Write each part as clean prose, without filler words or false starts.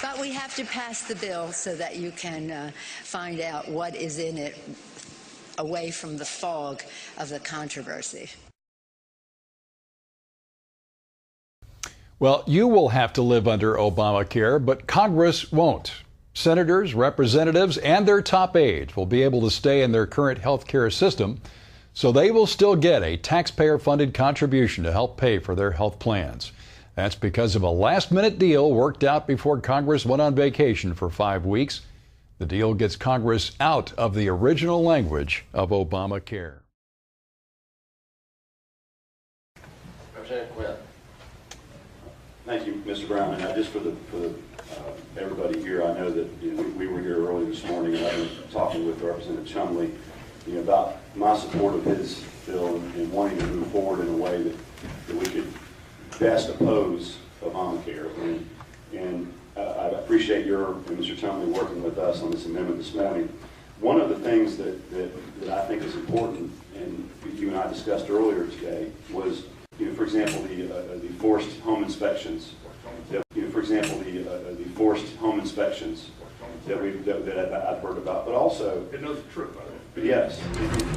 But we have to pass the bill so that you can find out what is in it away from the fog of the controversy. Well, you will have to live under Obamacare, but Congress won't. Senators, representatives, and their top aides will be able to stay in their current health care system, so they will still get a taxpayer-funded contribution to help pay for their health plans. That's because of a last-minute deal worked out before Congress went on vacation for 5 weeks. The deal gets Congress out of the original language of Obamacare. Representative Quinn. Thank you, Mr. Brown. And just for everybody here, I know that we were here early this morning, and I've been talking with Representative Chumley about my support of his bill and wanting to move forward in a way that we could best oppose Obamacare. And I appreciate your and Mr. Chumley working with us on this amendment this morning. One of the things that I think is important, and you and I discussed earlier today, was, for example, the forced home inspections. For example, the forced home inspections that I've heard about, but also. It knows the truth, by the way. Yes.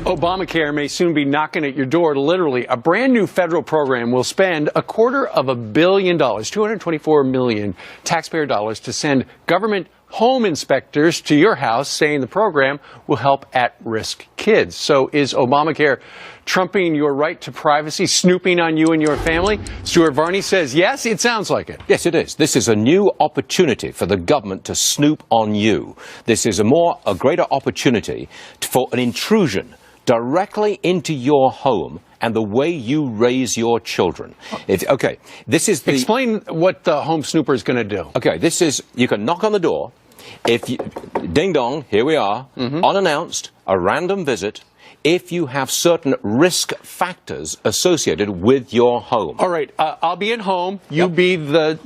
Obamacare may soon be knocking at your door. Literally, a brand new federal program will spend $250 million, $224 million taxpayer dollars, to send government home inspectors to your house, saying the program will help at-risk kids. So is Obamacare trumping your right to privacy, snooping on you and your family? Stuart Varney says yes, it sounds like it. Yes, it is. This is a new opportunity for the government to snoop on you. This is a greater opportunity for an intrusion directly into your home and the way you raise your children. Explain what the home snooper is going to do. Okay, you can knock on the door. Ding dong, here we are, unannounced, a random visit, if you have certain risk factors associated with your home. All right, I'll be at home. You be the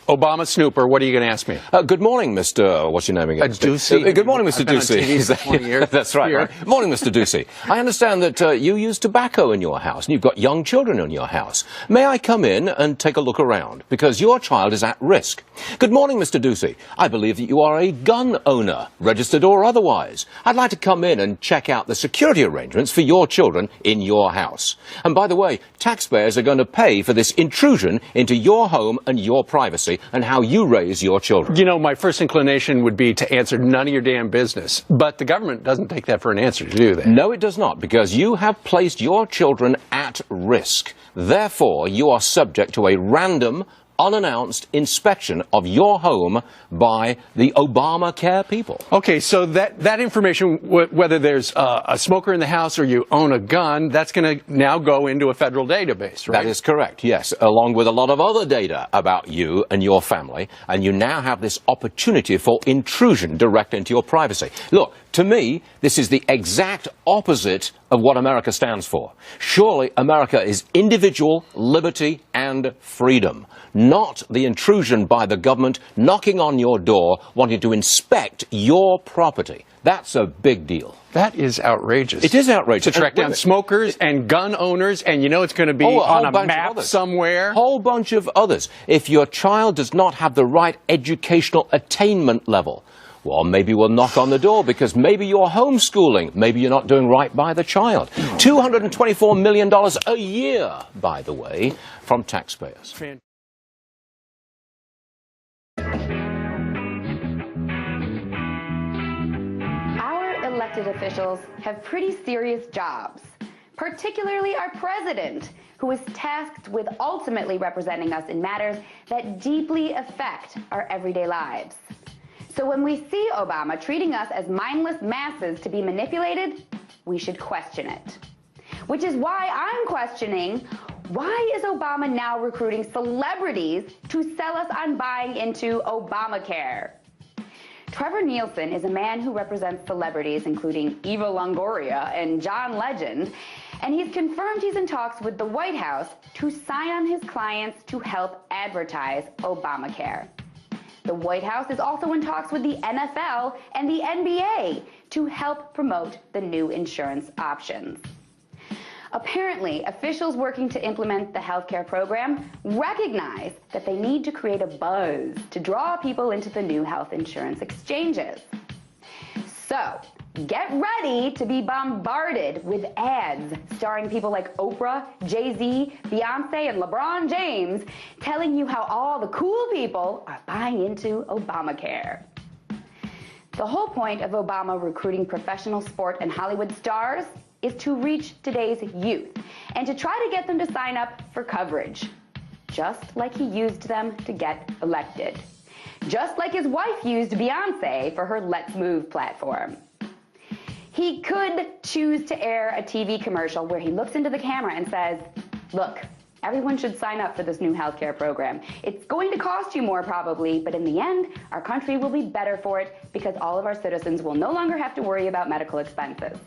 Obama snooper. What are you going to ask me? Good morning, Mr. What's your name again? Ducey. Good morning, Mr. Ducey. That's right. Morning, Mr. Ducey. I understand that you use tobacco in your house, and you've got young children in your house. May I come in and take a look around? Because your child is at risk. Good morning, Mr. Ducey. I believe that you are a gun owner, registered or otherwise. I'd like to come in and check out the security arrangements for your children in your house. And by the way, taxpayers are going to pay for this intrusion into your home and your privacy and how you raise your children. My first inclination would be to answer none of your damn business. But the government doesn't take that for an answer, do they? No, it does not, because you have placed your children at risk. Therefore, you are subject to a random, unannounced inspection of your home by the Obamacare people. Okay, so that information, whether there's a smoker in the house or you own a gun, that's going to now go into a federal database, right? That is correct, yes, along with a lot of other data about you and your family, and you now have this opportunity for intrusion direct into your privacy. Look, to me, this is the exact opposite of what America stands for. Surely America is individual liberty and freedom, not the intrusion by the government knocking on your door, wanting to inspect your property. That's a big deal. That is outrageous. It is outrageous. To track down smokers and gun owners, and it's going to be on a map somewhere. Whole bunch of others. If your child does not have the right educational attainment level, well, maybe we'll knock on the door, because maybe you're homeschooling. Maybe you're not doing right by the child. $224 million a year, by the way, from taxpayers. Our elected officials have pretty serious jobs, particularly our president, who is tasked with ultimately representing us in matters that deeply affect our everyday lives. So when we see Obama treating us as mindless masses to be manipulated, we should question it. Which is why I'm questioning, why is Obama now recruiting celebrities to sell us on buying into Obamacare? Trevor Nielsen is a man who represents celebrities including Eva Longoria and John Legend, and he's confirmed he's in talks with the White House to sign on his clients to help advertise Obamacare. The White House is also in talks with the NFL and the NBA to help promote the new insurance options. Apparently, officials working to implement the healthcare program recognize that they need to create a buzz to draw people into the new health insurance exchanges. So, get ready to be bombarded with ads starring people like Oprah, Jay-Z, Beyonce, and LeBron James telling you how all the cool people are buying into Obamacare. The whole point of Obama recruiting professional sport and Hollywood stars is to reach today's youth and to try to get them to sign up for coverage, just like he used them to get elected, just like his wife used Beyonce for her Let's Move platform. He could choose to air a TV commercial where he looks into the camera and says, look, everyone should sign up for this new healthcare program. It's going to cost you more probably, but in the end, our country will be better for it because all of our citizens will no longer have to worry about medical expenses.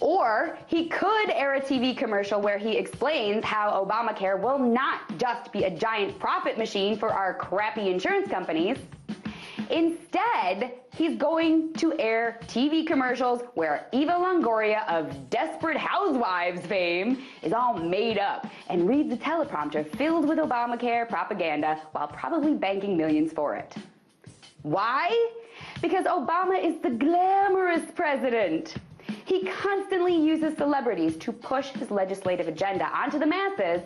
Or he could air a TV commercial where he explains how Obamacare will not just be a giant profit machine for our crappy insurance companies. Instead, he's going to air TV commercials where Eva Longoria of Desperate Housewives fame is all made up and reads a teleprompter filled with Obamacare propaganda while probably banking millions for it. Why? Because Obama is the glamorous president. He constantly uses celebrities to push his legislative agenda onto the masses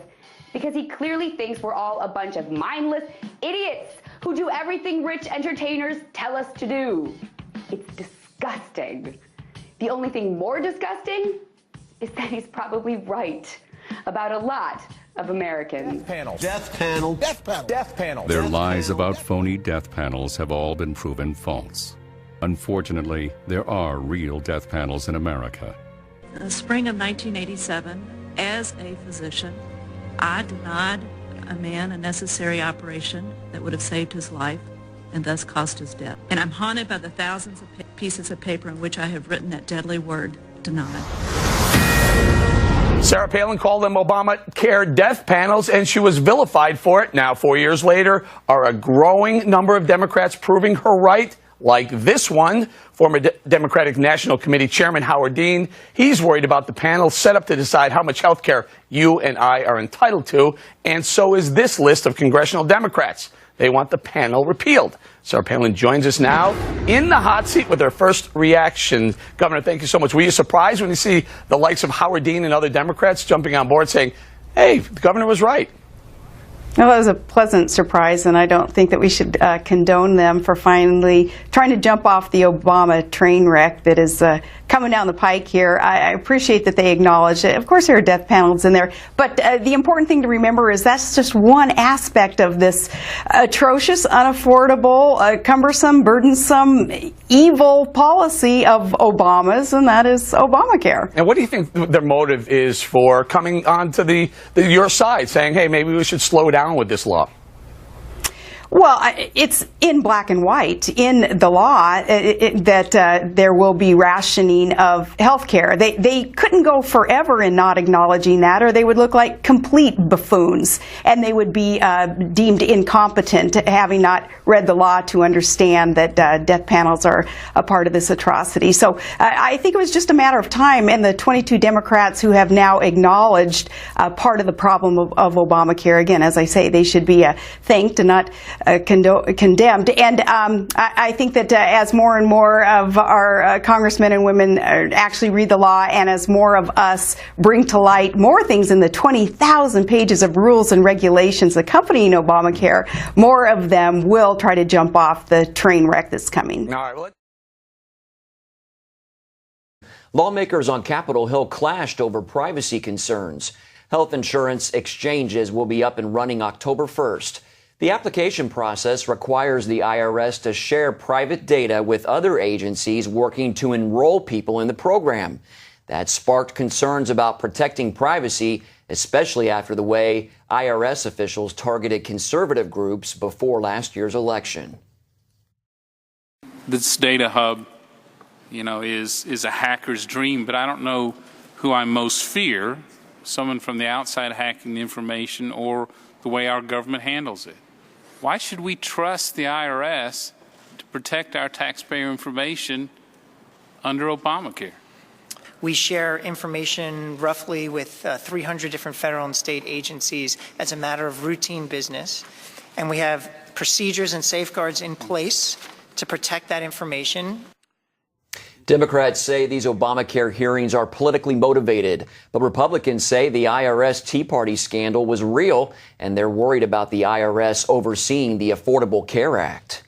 because he clearly thinks we're all a bunch of mindless idiots who do everything rich entertainers tell us to do. It's disgusting. The only thing more disgusting is that he's probably right about a lot of Americans. Death panel. Death panel. Death panel. Death panel. Their lies about phony death panels have all been proven false. Unfortunately, there are real death panels in America. In the spring of 1987, as a physician, I denied a man a necessary operation that would have saved his life and thus caused his death. And I'm haunted by the thousands of pieces of paper in which I have written that deadly word, denied. Sarah Palin called them Obamacare death panels, and she was vilified for it. Now, 4 years later, are a growing number of Democrats proving her right, like this one. Former Democratic National Committee Chairman Howard Dean, he's worried about the panel set up to decide how much health care you and I are entitled to, and so is this list of congressional Democrats. They want the panel repealed. Sarah Palin joins us now in the hot seat with her first reaction. Governor, thank you so much. Were you surprised when you see the likes of Howard Dean and other Democrats jumping on board saying, hey, the governor was right? Well, it was a pleasant surprise, and I don't think that we should condone them for finally trying to jump off the Obama train wreck that is coming down the pike here. I appreciate that they acknowledge it. Of course, there are death panels in there, but the important thing to remember is that's just one aspect of this atrocious, unaffordable, cumbersome, burdensome, evil policy of Obama's, and that is Obamacare. And what do you think their motive is for coming onto your side, saying, hey, maybe we should slow down with this law? Well, it's in black and white in the law that there will be rationing of health care. They couldn't go forever in not acknowledging that, or they would look like complete buffoons, and they would be deemed incompetent, having not read the law to understand that death panels are a part of this atrocity. So I think it was just a matter of time, and the 22 Democrats who have now acknowledged part of the problem of Obamacare, again, as I say, they should be thanked and not condemned. And I think that as more and more of our congressmen and women actually read the law, and as more of us bring to light more things in the 20,000 pages of rules and regulations accompanying Obamacare, more of them will try to jump off the train wreck that's coming. All right, Lawmakers on Capitol Hill clashed over privacy concerns. Health insurance exchanges will be up and running October 1st. The application process requires the IRS to share private data with other agencies working to enroll people in the program. That sparked concerns about protecting privacy, especially after the way IRS officials targeted conservative groups before last year's election. This data hub, is a hacker's dream, but I don't know who I most fear, someone from the outside hacking the information or the way our government handles it. Why should we trust the IRS to protect our taxpayer information under Obamacare? We share information roughly with 300 different federal and state agencies as a matter of routine business. And we have procedures and safeguards in place to protect that information. Democrats say these Obamacare hearings are politically motivated, but Republicans say the IRS Tea Party scandal was real, and they're worried about the IRS overseeing the Affordable Care Act.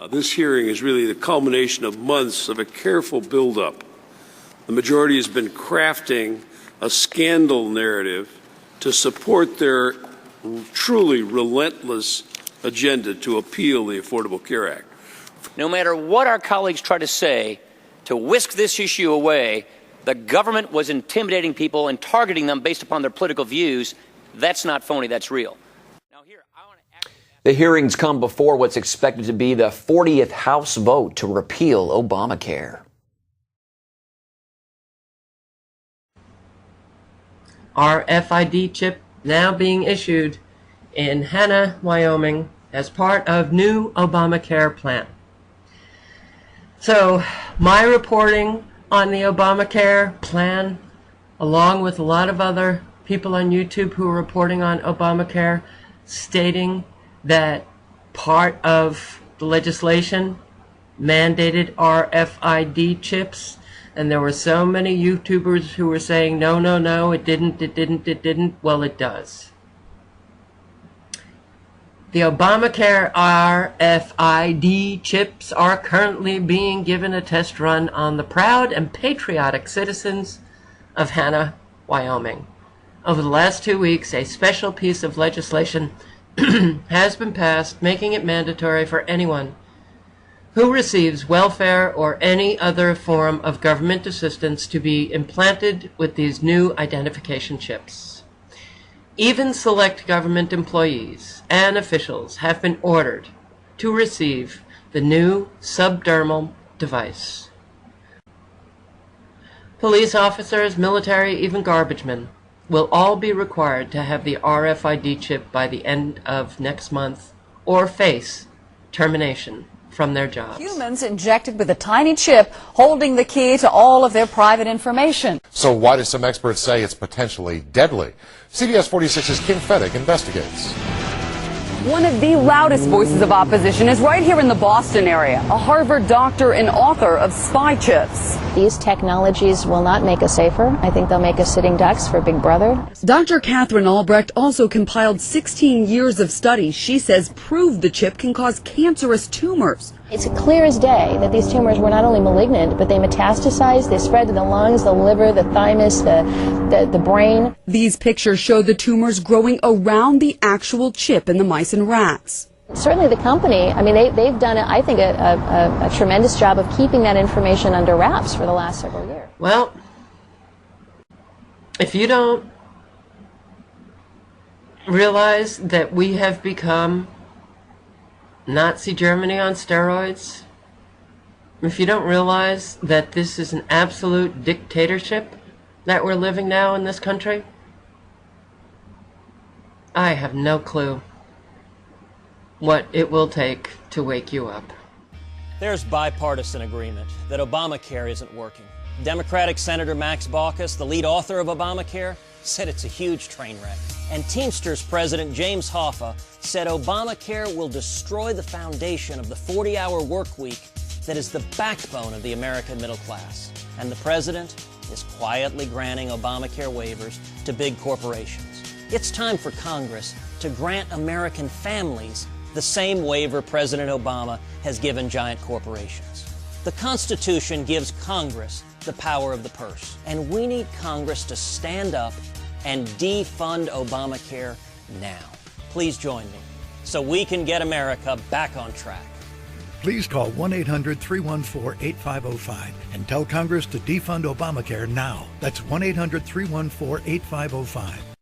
This hearing is really the culmination of months of a careful buildup. The majority has been crafting a scandal narrative to support their truly relentless agenda to appeal the Affordable Care Act. No matter what our colleagues try to say to whisk this issue away, the government was intimidating people and targeting them based upon their political views. That's not phony, that's real. The hearings come before what's expected to be the 40th House vote to repeal Obamacare. RFID chip now being issued in Hannah, Wyoming, as part of new Obamacare plan. So my reporting on the Obamacare plan, along with a lot of other people on YouTube who are reporting on Obamacare, stating that part of the legislation mandated RFID chips, and there were so many YouTubers who were saying, no, no, no, it didn't. Well, it does. The Obamacare RFID chips are currently being given a test run on the proud and patriotic citizens of Hannah, Wyoming. Over the last 2 weeks, a special piece of legislation has been passed making it mandatory for anyone who receives welfare or any other form of government assistance to be implanted with these new identification chips. Even select government employees and officials have been ordered to receive the new subdermal device. Police officers, military, even garbage men will all be required to have the RFID chip by the end of next month or face termination from their jobs. Humans injected with a tiny chip holding the key to all of their private information. So why do some experts say it's potentially deadly? CBS 46's Kim Fedek investigates. One of the loudest voices of opposition is right here in the Boston area, a Harvard doctor and author of spy chips. These technologies will not make us safer. I think they'll make us sitting ducks for Big Brother. Dr. Catherine Albrecht also compiled 16 years of studies she says prove the chip can cause cancerous tumors. It's clear as day that these tumors were not only malignant, but they metastasized, they spread to the lungs, the liver, the thymus, the brain. These pictures show the tumors growing around the actual chip in the mice and rats. Certainly the company, I mean, they've done, I think, a tremendous job of keeping that information under wraps for the last several years. Well, if you don't realize that we have become Nazi Germany on steroids, if you don't realize that this is an absolute dictatorship that we're living now in this country, I have no clue what it will take to wake you up. There's bipartisan agreement that Obamacare isn't working. Democratic Senator Max Baucus, the lead author of Obamacare, said it's a huge train wreck. And Teamsters President James Hoffa said Obamacare will destroy the foundation of the 40-hour work week that is the backbone of the American middle class. And the president is quietly granting Obamacare waivers to big corporations. It's time for Congress to grant American families the same waiver President Obama has given giant corporations. The Constitution gives Congress the power of the purse, and we need Congress to stand up and defund Obamacare now. Please join me so we can get America back on track. Please call 1-800-314-8505 and tell Congress to defund Obamacare now. That's 1-800-314-8505.